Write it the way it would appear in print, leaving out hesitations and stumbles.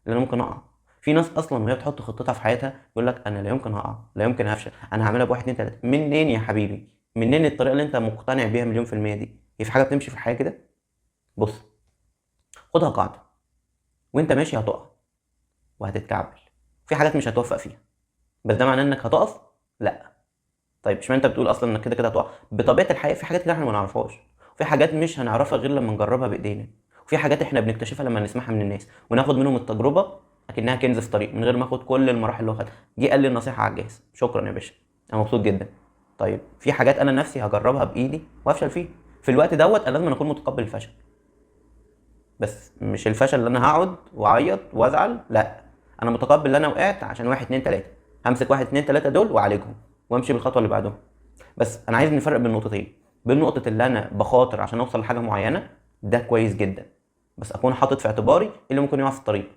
اللي انا ممكن اقع. في ناس اصلا وهي بتحط خطتها في حياتها يقول لك انا لا يمكن هقع، لا يمكن هفشل، انا هعملها بواحد اتنين تلاته. منين يا حبيبي؟ منين الطريقه اللي انت مقتنع بيها مليون في الميه دي؟ هي في حاجه بتمشي في الحياه كده؟ بص، خدها قاعده، وانت ماشي هتقع وهتتكعبل، في حاجات مش هتوفق فيها، بس ده معناه انك هتقف؟ لا. طيب اشمعنى انت بتقول اصلا انك كده كده هتقع؟ بطبيعه الحياه في حاجات كده احنا ما نعرفهاش، وفي حاجات مش هنعرفها غير لما نجربها بايدينا، وفي حاجات احنا بنكتشفها لما نسمعها من الناس وناخد منهم التجربه اكنها كنز في طريق، من غير ما اخد كل المراحل اللي هو خدها. جه قال لي النصيحه على الجاهز، شكرا يا باشا، انا مبسوط جدا. طيب في حاجات انا نفسي هجربها بايدي وافشل فيها، في الوقت دوت انا لازم اكون متقبل الفشل. بس مش الفشل اللي انا هقعد واعيط وازعل، لا، انا متقبل ان انا وقعت عشان واحد اتنين تلاته، همسك واحد اتنين تلاته دول واعالجهم وامشي بالخطوه اللي بعدهم. بس انا عايز نفرق بين نقطتين، بين نقطه اللي انا بخاطر عشان اوصل لحاجه معينه، ده كويس جدا، بس اكون حاطط في اعتباري اللي ممكن يقع في الطريق.